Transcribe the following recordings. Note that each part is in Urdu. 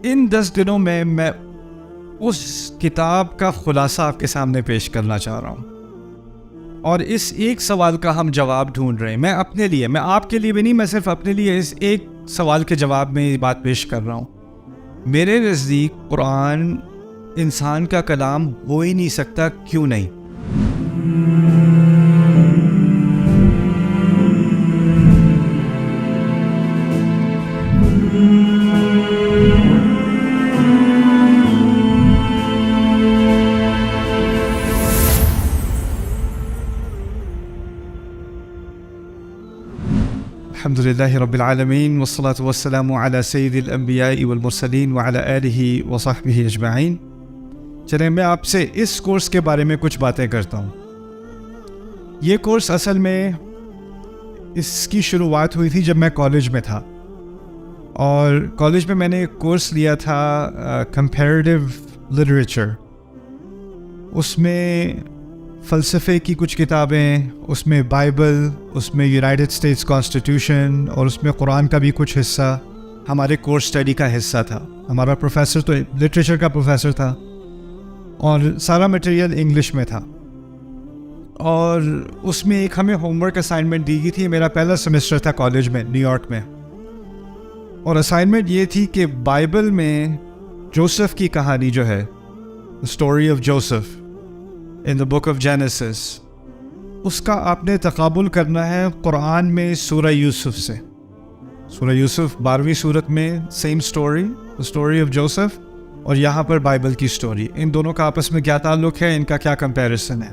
ان 10 دنوں میں اس کتاب کا خلاصہ آپ کے سامنے پیش کرنا چاہ رہا ہوں، اور اس ایک سوال کا ہم جواب ڈھونڈ رہے ہیں. میں اپنے لیے، میں آپ کے لیے بھی نہیں، میں صرف اپنے لیے اس ایک سوال کے جواب میں یہ بات پیش کر رہا ہوں. میرے نزدیک قرآن انسان کا کلام ہو ہی نہیں سکتا. کیوں نہیں؟ الحمد لله رب العالمين والصلاة والسلام على سيد الأنبياء والمرسلين وعلى آله وصحبه اجمعین. چلیں میں آپ سے اس کورس کے بارے میں کچھ باتیں کرتا ہوں. یہ کورس اصل میں اس کی شروعات ہوئی تھی جب میں کالج میں تھا، اور کالج میں نے ایک کورس لیا تھا کمپیریٹیو لٹریچر. اس میں فلسفے کی کچھ کتابیں، اس میں بائبل، اس میں یونائٹڈ اسٹیٹس کانسٹیٹیوشن، اور اس میں قرآن کا بھی کچھ حصہ ہمارے کورس اسٹڈی کا حصہ تھا. ہمارا پروفیسر تو لٹریچر کا پروفیسر تھا، اور سارا مٹیریل انگلش میں تھا. اور اس میں ایک ہمیں ہوم ورک اسائنمنٹ دی گئی تھی. میرا پہلا سیمسٹر تھا کالج میں، نیو یارک میں، اور اسائنمنٹ یہ تھی کہ بائبل میں جوسف کی کہانی جو ہے، story of Joseph in the book of Genesis, اس کا آپ نے تقابل کرنا ہے قرآن میں سورہ یوسف سے. سورہ یوسف 12ویں سورت میں سیم اسٹوری آف جوسف، اور یہاں پر بائبل کی اسٹوری. ان دونوں کا آپس میں کیا تعلق ہے، ان کا کیا کمپیریسن ہے.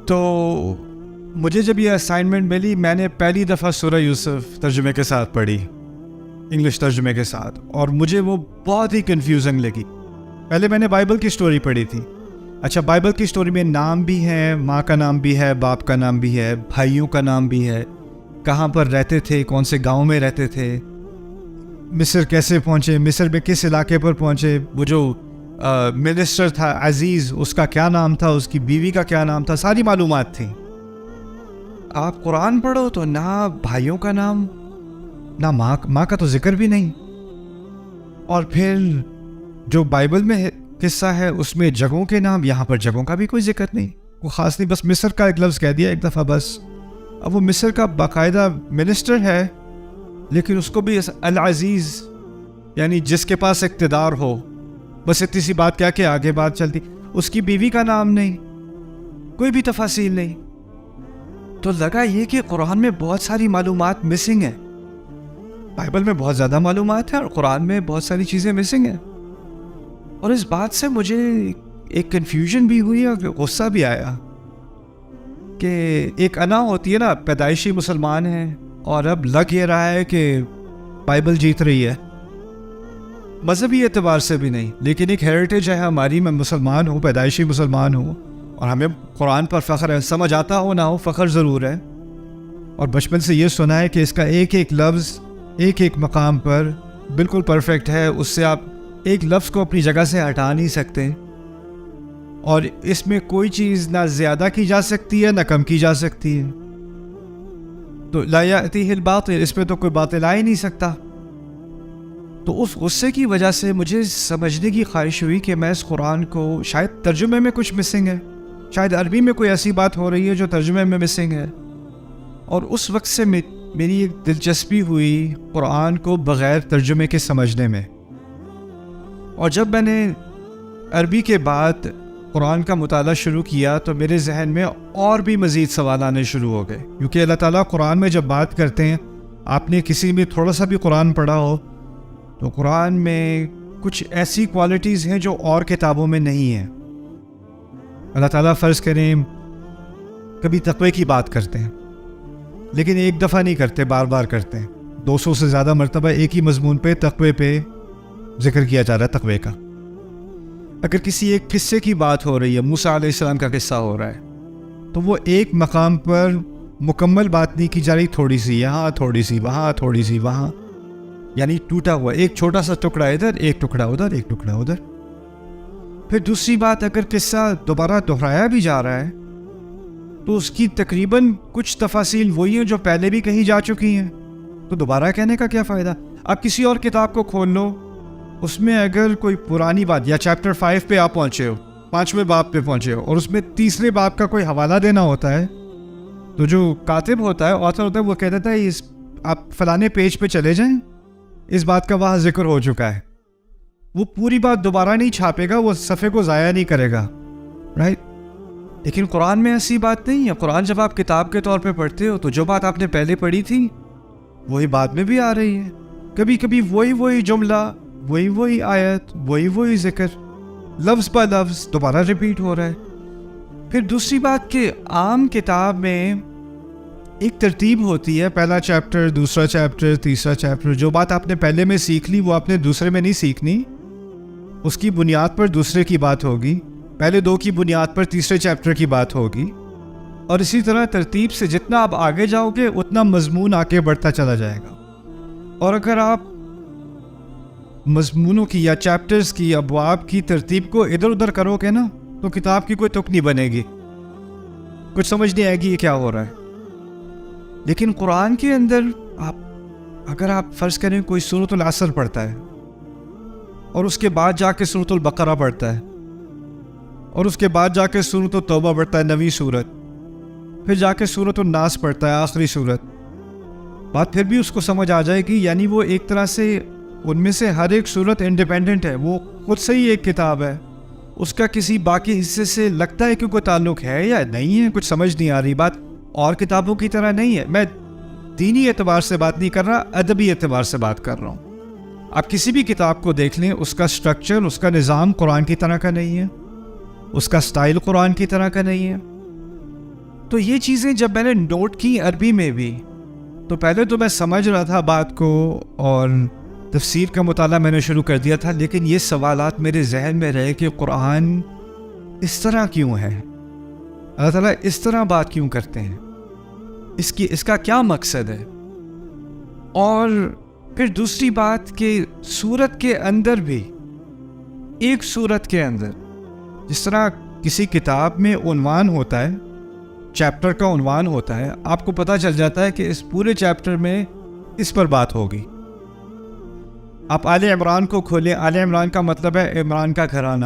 تو مجھے جب یہ اسائنمنٹ ملی، میں نے پہلی دفعہ سورہ یوسف ترجمے کے ساتھ پڑھی، انگلش ترجمے کے ساتھ، اور مجھے وہ بہت ہی کنفیوزنگ لگی. پہلے میں نے بائبل کی اسٹوری پڑھی تھی. اچھا، بائبل کی اسٹوری میں نام بھی ہے، ماں کا نام بھی ہے، باپ کا نام بھی ہے، بھائیوں کا نام بھی ہے، کہاں پر رہتے تھے، کون سے گاؤں میں رہتے تھے، مصر کیسے پہنچے، مصر میں کس علاقے پر پہنچے، وہ جو منسٹر تھا عزیز، اس کا کیا نام تھا، اس کی بیوی کا کیا نام تھا، ساری معلومات تھیں. آپ قرآن پڑھو تو نہ بھائیوں کا نام، نہ ماں کا تو ذکر بھی نہیں. اور پھر جو بائبل میں قصہ ہے اس میں جگہوں کے نام، یہاں پر جگہوں کا بھی کوئی ذکر نہیں، وہ خاص نہیں، بس مصر کا ایک لفظ کہہ دیا ایک دفعہ بس. اب وہ مصر کا باقاعدہ منسٹر ہے، لیکن اس کو بھی العزیز، یعنی جس کے پاس اقتدار ہو، بس اتنی سی بات کہہ کے آگے بات چلتی. اس کی بیوی کا نام نہیں، کوئی بھی تفاصیل نہیں. تو لگا یہ کہ قرآن میں بہت ساری معلومات مسنگ ہیں. بائبل میں بہت زیادہ معلومات ہیں اور قرآن میں بہت ساری چیزیں مسنگ ہیں. اور اس بات سے مجھے ایک کنفیوژن بھی ہوئی اور غصہ بھی آیا کہ ایک انا ہوتی ہے نا، پیدائشی مسلمان ہیں، اور اب لگ یہ رہا ہے کہ بائبل جیت رہی ہے. مذہبی اعتبار سے بھی نہیں، لیکن ایک ہیریٹیج ہے ہماری. میں مسلمان ہوں، پیدائشی مسلمان ہوں، اور ہمیں قرآن پر فخر ہے. سمجھ آتا ہو نہ ہو، فخر ضرور ہے. اور بچپن سے یہ سنا ہے کہ اس کا ایک ایک لفظ ایک ایک مقام پر بالکل پرفیکٹ ہے. اس سے آپ ایک لفظ کو اپنی جگہ سے ہٹا نہیں سکتے، اور اس میں کوئی چیز نہ زیادہ کی جا سکتی ہے نہ کم کی جا سکتی ہے. تو لا یأتیہ الباطل، اس میں تو کوئی باطل آ ہی نہیں سکتا. تو اس غصے کی وجہ سے مجھے سمجھنے کی خواہش ہوئی کہ میں اس قرآن کو، شاید ترجمے میں کچھ مسنگ ہے، شاید عربی میں کوئی ایسی بات ہو رہی ہے جو ترجمے میں مسنگ ہے. اور اس وقت سے میری ایک دلچسپی ہوئی قرآن کو بغیر ترجمے کے سمجھنے میں. اور جب میں نے عربی کے بعد قرآن کا مطالعہ شروع کیا تو میرے ذہن میں اور بھی مزید سوال آنے شروع ہو گئے. کیونکہ اللہ تعالیٰ قرآن میں جب بات کرتے ہیں، آپ نے کسی میں تھوڑا سا بھی قرآن پڑھا ہو تو قرآن میں کچھ ایسی کوالٹیز ہیں جو اور کتابوں میں نہیں ہیں. اللہ تعالیٰ فرض کریں کبھی تقوی کی بات کرتے ہیں، لیکن ایک دفعہ نہیں کرتے، بار بار کرتے ہیں. 200 سے زیادہ مرتبہ ایک ہی مضمون پہ، تقوی پہ ذکر کیا جا رہا ہے، تقوی کا. اگر کسی ایک قصے کی بات ہو رہی ہے، موسیٰ علیہ السلام کا قصہ ہو رہا ہے، تو وہ ایک مقام پر مکمل بات نہیں کی جا رہی، تھوڑی سی یہاں، تھوڑی سی وہاں، تھوڑی سی وہاں، یعنی ٹوٹا ہوا ایک چھوٹا سا ٹکڑا ادھر، ایک ٹکڑا ادھر، ایک ٹکڑا ادھر. پھر دوسری بات، اگر قصہ دوبارہ دہرایا بھی جا رہا ہے تو اس کی تقریباً کچھ تفاصیل وہی ہیں جو پہلے بھی کہی جا چکی ہیں، تو دوبارہ کہنے کا کیا فائدہ. آپ کسی اور کتاب کو کھول لو، اس میں اگر کوئی پرانی بات یا چیپٹر 5 پہ آپ پہنچے ہو، 5ویں باب پہ پہنچے ہو، اور اس میں 3رے باب کا کوئی حوالہ دینا ہوتا ہے، تو جو کاتب ہوتا ہے، آتھر ہوتا ہے، وہ کہہ دیتا ہے آپ فلانے پیج پہ چلے جائیں، اس بات کا وہاں ذکر ہو چکا ہے. وہ پوری بات دوبارہ نہیں چھاپے گا، وہ صفحے کو ضائع نہیں کرے گا، رائٹ؟ لیکن قرآن میں ایسی بات نہیں ہے. قرآن جب آپ کتاب کے طور پہ پڑھتے ہو تو جو بات آپ نے پہلے پڑھی تھی وہی بعد میں بھی آ رہی ہے. کبھی کبھی وہی جملہ، وہی آیت، وہی ذکر، لفظ با لفظ دوبارہ ریپیٹ ہو رہا ہے. پھر دوسری بات کہ عام کتاب میں ایک ترتیب ہوتی ہے، پہلا چیپٹر، دوسرا چیپٹر، تیسرا چیپٹر. جو بات آپ نے پہلے میں سیکھ لی وہ آپ نے دوسرے میں نہیں سیکھنی، اس کی بنیاد پر دوسرے کی بات ہوگی، پہلے 2 کی بنیاد پر تیسرے چیپٹر کی بات ہوگی. اور اسی طرح ترتیب سے جتنا آپ آگے جاؤ گے اتنا مضمون آگے بڑھتا چلا جائے گا. اور اگر آپ مضمونوں کی یا چیپٹرز کی، ابواب کی ترتیب کو ادھر ادھر کرو گے نا تو کتاب کی کوئی تک نہیں بنے گی، کچھ سمجھ نہیں آئے گی یہ کیا ہو رہا ہے. لیکن قرآن کے اندر اگر آپ فرض کریں کوئی سورۃ العصر پڑھتا ہے اور اس کے بعد جا کے سورۃ البقرہ پڑھتا ہے اور اس کے بعد جا کے سورۃ التوبہ پڑھتا ہے، 9ویں سورت، پھر جا کے سورۃ الناس پڑھتا ہے، آخری سورت، بات پھر بھی اس کو سمجھ آ جائے گی. یعنی وہ ایک طرح سے ان میں سے ہر ایک سورت انڈیپینڈنٹ ہے، وہ خود سے ہی ایک کتاب ہے. اس کا کسی باقی حصے سے لگتا ہے کہ کوئی تعلق ہے یا نہیں ہے، کچھ سمجھ نہیں آ رہی. بات اور کتابوں کی طرح نہیں ہے. میں دینی اعتبار سے بات نہیں کر رہا، ادبی اعتبار سے بات کر رہا ہوں. آپ کسی بھی کتاب کو دیکھ لیں، اس کا سٹرکچر، اس کا نظام قرآن کی طرح کا نہیں ہے، اس کا سٹائل قرآن کی طرح کا نہیں ہے. تو یہ چیزیں جب میں نے نوٹ کی عربی میں بھی، تو پہلے تو میں سمجھ رہا تھا بات کو اور تفسیر کا مطالعہ میں نے شروع کر دیا تھا، لیکن یہ سوالات میرے ذہن میں رہے کہ قرآن اس طرح کیوں ہے، اللہ تعالیٰ اس طرح بات کیوں کرتے ہیں، اس کا کیا مقصد ہے. اور پھر دوسری بات کہ سورت کے اندر بھی، ایک سورت کے اندر جس طرح کسی کتاب میں عنوان ہوتا ہے، چیپٹر کا عنوان ہوتا ہے، آپ کو پتہ چل جاتا ہے کہ اس پورے چیپٹر میں اس پر بات ہوگی. آپ آل عمران کو کھولیں، آل عمران کا مطلب ہے عمران کا گھرانہ.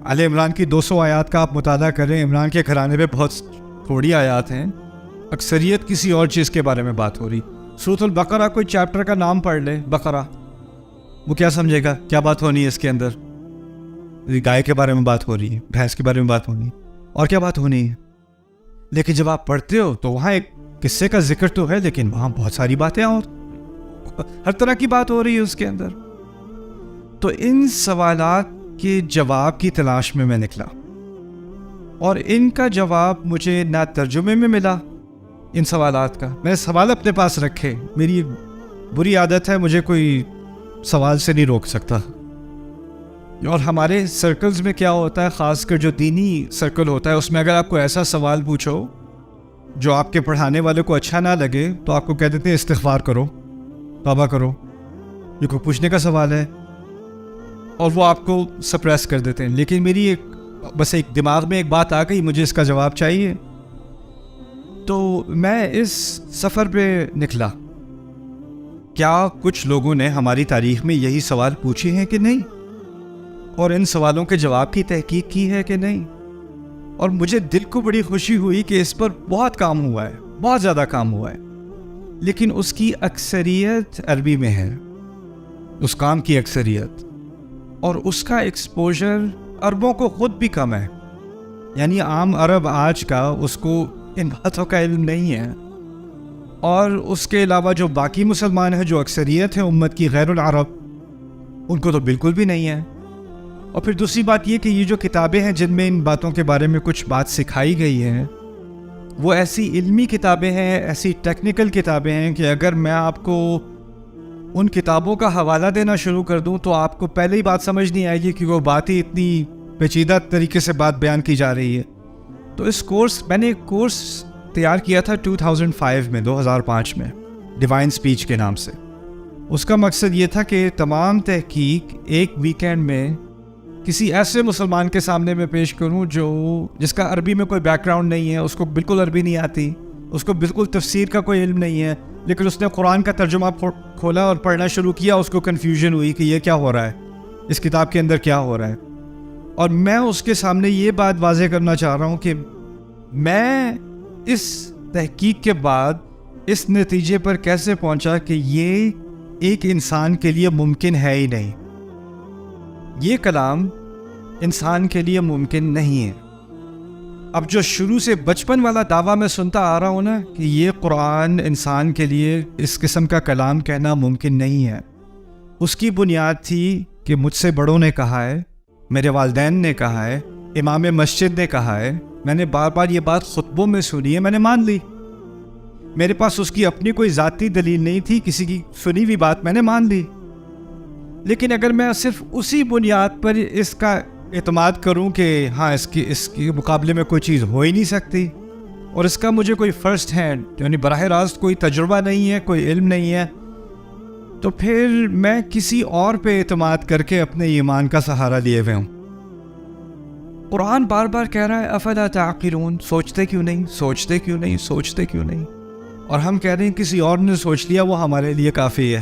آل عمران کی 200 آیات کا آپ مطالعہ کریں، عمران کے گھرانے پہ بہت تھوڑی آیات ہیں، اکثریت کسی اور چیز کے بارے میں بات ہو رہی. سورۃ البقرہ کوئی چیپٹر کا نام پڑھ لے، بقرہ، وہ کیا سمجھے گا کیا بات ہونی ہے اس کے اندر؟ گائے کے بارے میں بات ہو رہی ہے، بھینس کے بارے میں بات ہونی ہے، اور کیا بات ہونی ہے. لیکن جب آپ پڑھتے ہو تو وہاں ایک قصے کا ذکر تو ہے، لیکن وہاں بہت ساری باتیں اور ہر طرح کی بات ہو رہی ہے اس کے اندر. تو ان سوالات کے جواب کی تلاش میں میں نکلا، اور ان کا جواب مجھے نہ ترجمے میں ملا ان سوالات کا. میں نے سوال اپنے پاس رکھے، میری بری عادت ہے، مجھے کوئی سوال سے نہیں روک سکتا. اور ہمارے سرکلز میں کیا ہوتا ہے، خاص کر جو دینی سرکل ہوتا ہے، اس میں اگر آپ کو ایسا سوال پوچھو جو آپ کے پڑھانے والے کو اچھا نہ لگے تو آپ کو کہہ دیتے ہیں استغفار کرو، توبہ کرو، یہ کوئی پوچھنے کا سوال ہے، اور وہ آپ کو سپریس کر دیتے ہیں. لیکن میری بس ایک دماغ میں ایک بات آ گئی، مجھے اس کا جواب چاہیے. تو میں اس سفر پہ نکلا، کیا کچھ لوگوں نے ہماری تاریخ میں یہی سوال پوچھے ہیں کہ نہیں، اور ان سوالوں کے جواب کی تحقیق کی ہے کہ نہیں. اور مجھے دل کو بڑی خوشی ہوئی کہ اس پر بہت کام ہوا ہے، بہت زیادہ کام ہوا ہے، لیکن اس کی اکثریت عربی میں ہے، اس کام کی اکثریت، اور اس کا ایکسپوجر عربوں کو خود بھی کم ہے. یعنی عام عرب آج کا اس کو ان باتوں کا علم نہیں ہے. اور اس کے علاوہ جو باقی مسلمان ہیں، جو اکثریت ہے امت کی غیر العرب، ان کو تو بالکل بھی نہیں ہے. اور پھر دوسری بات یہ کہ یہ جو کتابیں ہیں جن میں ان باتوں کے بارے میں کچھ بات سکھائی گئی ہے، وہ ایسی علمی کتابیں ہیں، ایسی ٹیکنیکل کتابیں ہیں کہ اگر میں آپ کو ان کتابوں کا حوالہ دینا شروع کر دوں تو آپ کو پہلے ہی بات سمجھ نہیں آئے گی کہ وہ بات ہی اتنی پیچیدہ طریقے سے بات بیان کی جا رہی ہے. تو اس کورس، میں نے ایک کورس تیار کیا تھا 2005 میں، 2005 میں، ڈیوائن سپیچ کے نام سے. اس کا مقصد یہ تھا کہ تمام تحقیق ایک ویکینڈ میں کسی ایسے مسلمان کے سامنے میں پیش کروں جس کا عربی میں کوئی بیک گراؤنڈ نہیں ہے، اس کو بالکل عربی نہیں آتی، اس کو بالکل تفسیر کا کوئی علم نہیں ہے، لیکن اس نے قرآن کا ترجمہ کھولا اور پڑھنا شروع کیا، اس کو کنفیوژن ہوئی کہ یہ کیا ہو رہا ہے، اس کتاب کے اندر کیا ہو رہا ہے. اور میں اس کے سامنے یہ بات واضح کرنا چاہ رہا ہوں کہ میں اس تحقیق کے بعد اس نتیجے پر کیسے پہنچا کہ یہ ایک انسان کے لیے ممکن ہے ہی نہیں. یہ کلام انسان کے لیے ممکن نہیں ہے. اب جو شروع سے بچپن والا دعویٰ میں سنتا آ رہا ہوں نا کہ یہ قرآن انسان کے لیے اس قسم کا کلام کہنا ممکن نہیں ہے، اس کی بنیاد تھی کہ مجھ سے بڑوں نے کہا ہے، میرے والدین نے کہا ہے، امام مسجد نے کہا ہے، میں نے بار بار یہ بات خطبوں میں سنی ہے، میں نے مان لی. میرے پاس اس کی اپنی کوئی ذاتی دلیل نہیں تھی، کسی کی سنی ہوئی بات میں نے مان لی. لیکن اگر میں صرف اسی بنیاد پر اس کا اعتماد کروں کہ ہاں اس کے مقابلے میں کوئی چیز ہو ہی نہیں سکتی، اور اس کا مجھے کوئی فرسٹ ہینڈ یعنی براہ راست کوئی تجربہ نہیں ہے، کوئی علم نہیں ہے، تو پھر میں کسی اور پہ اعتماد کر کے اپنے ایمان کا سہارا لیے ہوئے ہوں. قرآن بار بار کہہ رہا ہے افلا تعقلون، سوچتے کیوں نہیں، سوچتے کیوں نہیں، سوچتے کیوں نہیں. اور ہم کہہ رہے ہیں کسی اور نے سوچ لیا وہ ہمارے لیے کافی ہے.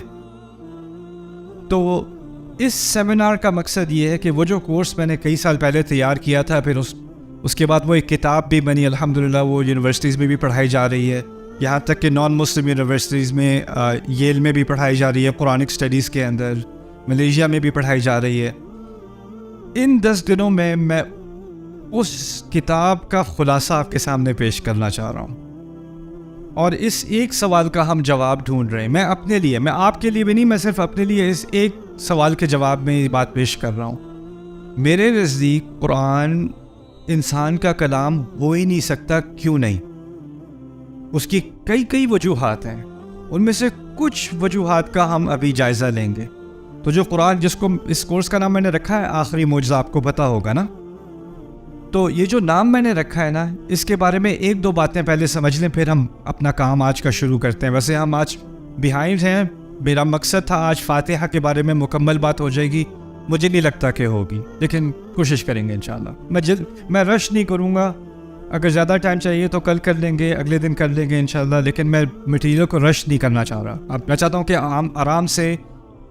تو اس سیمینار کا مقصد یہ ہے کہ وہ جو کورس میں نے کئی سال پہلے تیار کیا تھا، پھر اس کے بعد وہ ایک کتاب بھی بنی، الحمدللہ وہ یونیورسٹیز میں بھی پڑھائی جا رہی ہے، یہاں تک کہ نان مسلم یونیورسٹیز میں ییل میں بھی پڑھائی جا رہی ہے، قرآنک اسٹڈیز کے اندر ملیشیا میں بھی پڑھائی جا رہی ہے. ان 10 دنوں میں اس کتاب کا خلاصہ آپ کے سامنے پیش کرنا چاہ رہا ہوں، اور اس ایک سوال کا ہم جواب ڈھونڈ رہے ہیں. میں اپنے لیے، میں آپ کے لیے بھی نہیں، میں صرف اپنے لیے اس ایک سوال کے جواب میں یہ بات پیش کر رہا ہوں. میرے نزدیک قرآن انسان کا کلام ہو ہی نہیں سکتا. کیوں نہیں؟ اس کی کئی وجوہات ہیں، ان میں سے کچھ وجوہات کا ہم ابھی جائزہ لیں گے. تو جو قرآن، جس کو اس کورس کا نام میں نے رکھا ہے آخری معجزہ، آپ کو پتہ ہوگا نا، تو یہ جو نام میں نے رکھا ہے نا، اس کے بارے میں ایک دو باتیں پہلے سمجھ لیں، پھر ہم اپنا کام آج کا شروع کرتے ہیں. ویسے ہم آج بیہائنڈ ہیں، میرا مقصد تھا آج فاتحہ کے بارے میں مکمل بات ہو جائے گی، مجھے نہیں لگتا کہ ہوگی، لیکن کوشش کریں گے انشاءاللہ. میں رش نہیں کروں گا، اگر زیادہ ٹائم چاہیے تو کل کر لیں گے، اگلے دن کر لیں گے انشاءاللہ، لیکن میں مٹیریل کو رش نہیں کرنا چاہ رہا. اب میں چاہتا ہوں کہ آرام سے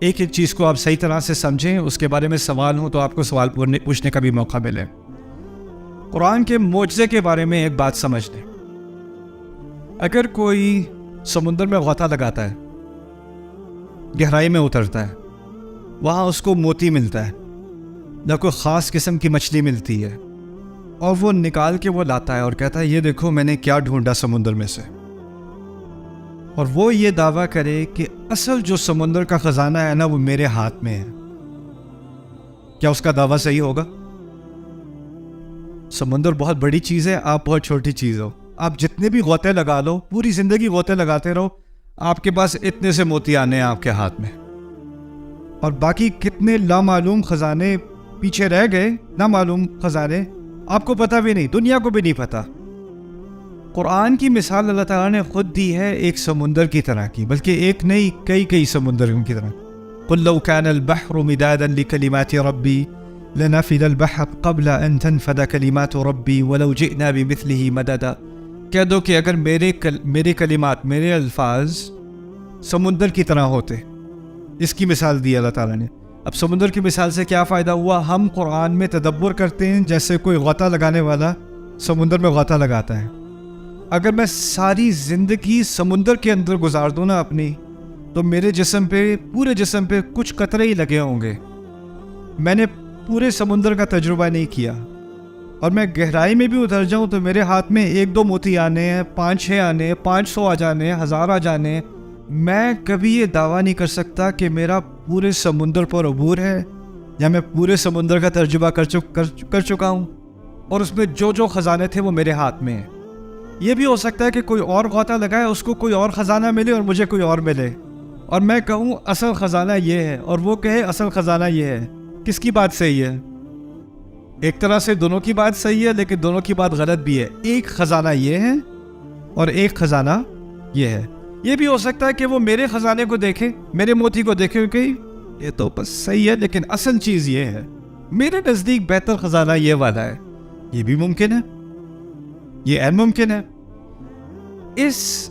ایک چیز کو آپ صحیح طرح سے سمجھیں، اس کے بارے میں سوال ہوں تو آپ کو سوال پوچھنے کا بھی موقع ملے. قرآن کے معجزے کے بارے میں ایک بات سمجھ لیں. اگر کوئی سمندر میں غوطہ لگاتا ہے، گہرائی میں اترتا ہے، وہاں اس کو موتی ملتا ہے یا کوئی خاص قسم کی مچھلی ملتی ہے، اور وہ نکال کے وہ لاتا ہے اور کہتا ہے یہ دیکھو میں نے کیا ڈھونڈا سمندر میں سے، اور وہ یہ دعویٰ کرے کہ اصل جو سمندر کا خزانہ ہے نا وہ میرے ہاتھ میں ہے، کیا اس کا دعویٰ صحیح ہوگا؟ سمندر بہت بڑی چیز ہے، آپ بہت چھوٹی چیز ہو. آپ جتنے بھی غوطے لگا لو، پوری زندگی غوطے لگاتے رہو، آپ کے پاس اتنے سے موتی آنے ہیں آپ کے ہاتھ میں، اور باقی کتنے لامعلوم خزانے پیچھے رہ گئے، نامعلوم خزانے آپ کو پتہ بھی نہیں، دنیا کو بھی نہیں پتہ. قرآن کی مثال اللہ تعالیٰ نے خود دی ہے ایک سمندر کی طرح کی، بلکہ ایک نہیں کئی سمندر کی طرح. قُلْ لَوْ كَانَ الْبَحْرُ مِدَادًا لِكَلِمَاتِ رَبِّي لَنَفِدَ الْبَحْرُ قَبْلَ أَن تَنْفَدَ كَلِمَاتُ رَبِّي وَلَوْ جِئْنَا بِمِثْلِهِ مَدَدًا. کہہ دو کہ اگر میرے کلمات، میرے الفاظ سمندر کی طرح ہوتے. اس کی مثال دی اللہ تعالیٰ نے. اب سمندر کی مثال سے کیا فائدہ ہوا؟ ہم قرآن میں تدبر کرتے ہیں جیسے کوئی غوطہ لگانے والا سمندر میں غوطہ لگاتا ہے. اگر میں ساری زندگی سمندر کے اندر گزار دوں نا اپنی، تو میرے جسم پہ، پورے جسم پہ کچھ قطرے ہی لگے ہوں گے. میں نے پورے سمندر کا تجربہ نہیں کیا، اور میں گہرائی میں بھی اتر جاؤں تو میرے ہاتھ میں 1-2 موتی آنے ہیں، 5-6 آنے ہیں، 500 آ جانے ہیں، 1000 آ جانے ہیں. میں کبھی یہ دعویٰ نہیں کر سکتا کہ میرا پورے سمندر پر عبور ہے، یا میں پورے سمندر کا تجربہ کر چکا ہوں، اور اس میں جو خزانے تھے وہ میرے ہاتھ میں ہیں. یہ بھی ہو سکتا ہے کہ کوئی اور غوطہ لگائے، اس کو کوئی اور خزانہ ملے اور مجھے کوئی اور ملے، اور میں کہوں اصل خزانہ یہ ہے، اور وہ کہے اصل خزانہ یہ ہے. کس کی بات صحیح ہے؟ ایک طرح سے دونوں کی بات صحیح ہے، لیکن دونوں کی بات غلط بھی ہے. ایک خزانہ یہ ہے اور ایک خزانہ یہ ہے. یہ بھی ہو سکتا ہے کہ وہ میرے خزانے کو دیکھے، میرے موتی کو دیکھے کہ یہ تو بس صحیح ہے، لیکن اصل چیز یہ ہے، میرے نزدیک بہتر خزانہ یہ والا ہے. یہ بھی ممکن ہے، یہ عین ممکن ہے. اس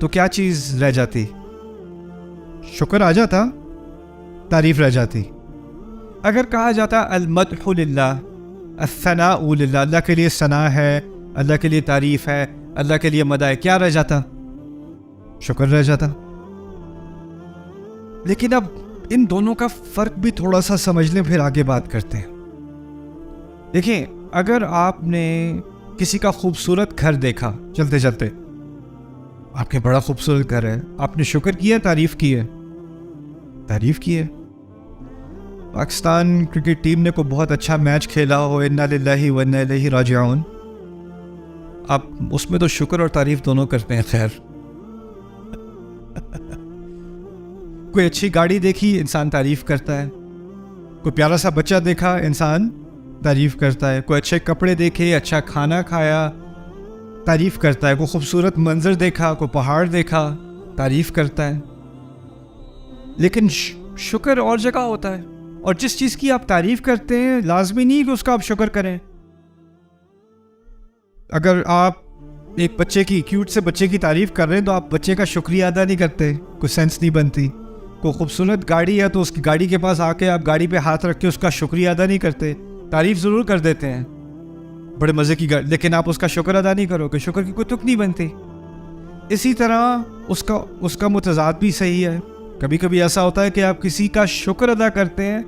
تو کیا چیز رہ جاتی؟ شکر آ جاتا، تعریف رہ جاتی۔ اگر کہا جاتا المدح للہ، الثناء للہ، اللہ کے لیے ثنا ہے، اللہ کے لیے تعریف ہے، اللہ کے لیے مدح ہے، کیا رہ جاتا؟ شکر رہ جاتا۔ لیکن اب ان دونوں کا فرق بھی تھوڑا سا سمجھ لیں، پھر آگے بات کرتے ہیں۔ دیکھیں، اگر آپ نے کسی کا خوبصورت گھر دیکھا چلتے چلتے، آپ کے بڑا خوبصورت گھر ہے، آپ نے شکر کیا، تعریف کی ہے؟ تعریف کی ہے۔ پاکستان کرکٹ ٹیم نے کوئی بہت اچھا میچ کھیلا ہو، انا للہ و انا الیہ راجعون، آپ اس میں تو شکر اور تعریف دونوں کرتے ہیں۔ خیر، کوئی اچھی گاڑی دیکھی، انسان تعریف کرتا ہے۔ کوئی پیارا سا بچہ دیکھا، انسان تعریف کرتا ہے۔ کوئی اچھے کپڑے دیکھے، اچھا کھانا کھایا، تعریف کرتا ہے۔ کوئی خوبصورت منظر دیکھا، کوئی پہاڑ دیکھا، تعریف کرتا ہے۔ لیکن شکر اور جگہ ہوتا ہے، اور جس چیز کی آپ تعریف کرتے ہیں لازمی نہیں کہ اس کا آپ شکر کریں۔ اگر آپ ایک بچے کی، کیوٹ سے بچے کی تعریف کر رہے ہیں، تو آپ بچے کا شکریہ ادا نہیں کرتے، کوئی سینس نہیں بنتی۔ کوئی خوبصورت گاڑی ہے تو اس کی گاڑی کے پاس آ کے آپ گاڑی پہ ہاتھ رکھ کے اس کا شکریہ ادا نہیں کرتے، تعریف ضرور کر دیتے ہیں، بڑے مزے کی گاڑی، لیکن آپ اس کا شکر ادا نہیں کرو گے، شکر کی کوئی تک نہیں بنتی۔ اسی طرح اس کا متضاد بھی صحیح ہے۔ کبھی کبھی ایسا ہوتا ہے کہ آپ کسی کا شکر ادا کرتے ہیں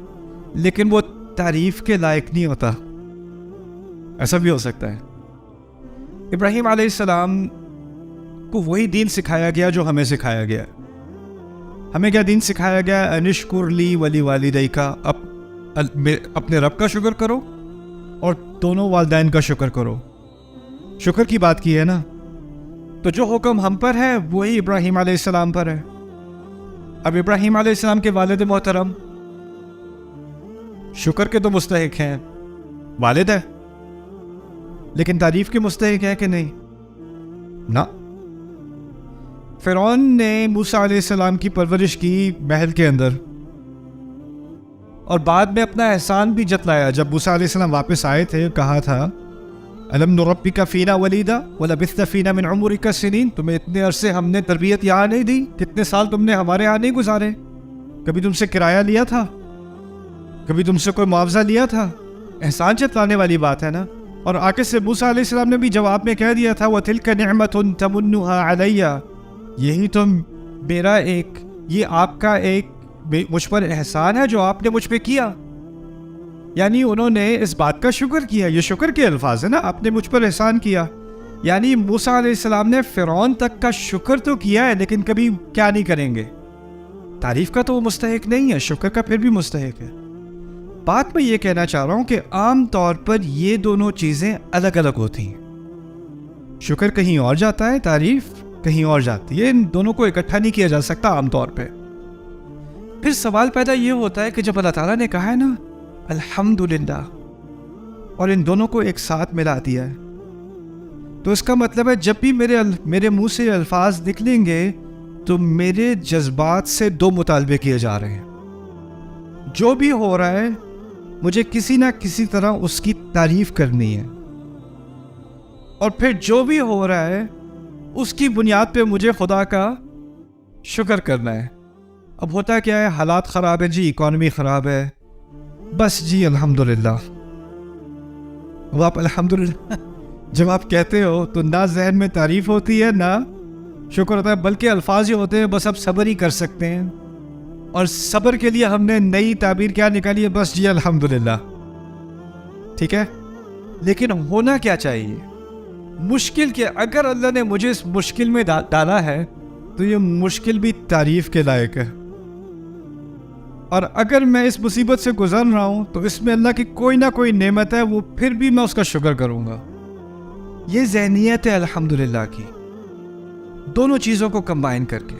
لیکن وہ تعریف کے لائق نہیں ہوتا، ایسا بھی ہو سکتا ہے۔ ابراہیم علیہ السلام کو وہی دین سکھایا گیا جو ہمیں سکھایا گیا۔ ہمیں کیا دین سکھایا گیا؟ انشکر لی ولی والدیک، اپنے رب کا شکر کرو اور دونوں والدین کا شکر کرو۔ شکر کی بات کی ہے نا، تو جو حکم ہم پر ہے وہی ابراہیم علیہ السلام پر ہے۔ اب ابراہیم علیہ السلام کے والد محترم شکر کے تو مستحق ہیں، والد ہے، لیکن تعریف کے مستحق ہے کہ نہیں؟ نہ۔ فرعون نے موسیٰ علیہ السلام کی پرورش کی محل کے اندر، اور بعد میں اپنا احسان بھی جتلایا۔ جب موسیٰ علیہ السلام واپس آئے تھے، کہا تھا الم نربک فینا ولیدا ولبثت فینا من عمرک سنین، تمہیں اتنے عرصے ہم نے تربیت یہاں نہیں دی، کتنے سال تم نے ہمارے یہاں نہیں گزارے، کبھی تم سے کرایہ لیا تھا، کبھی تم سے کوئی معاوضہ لیا تھا؟ احسان جتلانے والی بات ہے نا۔ اور آگے سے موسیٰ علیہ السلام نے بھی جواب میں کہہ دیا تھا وَتِلْكَ نِعْمَةٌ تَمُنُّهَا عَلَيَّ، یہی تو میرا یہ آپ کا ایک مجھ پر احسان ہے جو آپ نے مجھ پہ کیا۔ یعنی انہوں نے اس بات کا شکر کیا، یہ شکر کے الفاظ ہے نا، آپ نے مجھ پر احسان کیا۔ یعنی موسیٰ علیہ السلام نے فرعون تک کا شکر تو کیا ہے، لیکن کبھی کیا نہیں کریں گے؟ تعریف کا تو وہ مستحق نہیں ہے، شکر کا پھر بھی مستحق ہے۔ بات میں یہ کہنا چاہ رہا ہوں کہ عام طور پر یہ دونوں چیزیں الگ الگ ہوتی ہیں۔ شکر کہیں اور جاتا ہے، تعریف کہیں اور جاتی ہے، ان دونوں کو اکٹھا نہیں کیا جا سکتا عام طور پہ۔ پھر سوال پیدا یہ ہوتا ہے کہ جب اللہ تعالیٰ نے کہا ہے نا الحمدللہ، اور ان دونوں کو ایک ساتھ ملا دیا ہے، تو اس کا مطلب ہے جب بھی میرے منہ سے الفاظ نکلیں گے تو میرے جذبات سے دو مطالبے کیے جا رہے ہیں۔ جو بھی ہو رہا ہے مجھے کسی نہ کسی طرح اس کی تعریف کرنی ہے، اور پھر جو بھی ہو رہا ہے اس کی بنیاد پہ مجھے خدا کا شکر کرنا ہے۔ اب ہوتا کیا ہے، حالات خراب ہیں جی، اکانومی خراب ہے، بس جی الحمدللہ۔ اب آپ الحمدللہ جب آپ کہتے ہو تو نہ ذہن میں تعریف ہوتی ہے نہ شکر ہوتا ہے، بلکہ الفاظ ہی ہوتے ہیں بس اب صبر ہی کر سکتے ہیں، اور صبر کے لیے ہم نے نئی تعبیر کیا نکالی ہے، بس جی الحمدللہ۔ ٹھیک ہے، لیکن ہونا کیا چاہیے؟ مشکل کے اگر اللہ نے مجھے اس مشکل میں ڈالا ہے تو یہ مشکل بھی تعریف کے لائق ہے، اور اگر میں اس مصیبت سے گزر رہا ہوں تو اس میں اللہ کی کوئی نہ کوئی نعمت ہے، وہ پھر بھی میں اس کا شکر کروں گا۔ یہ ذہنیت ہے الحمدللہ کی، دونوں چیزوں کو کمبائن کر کے۔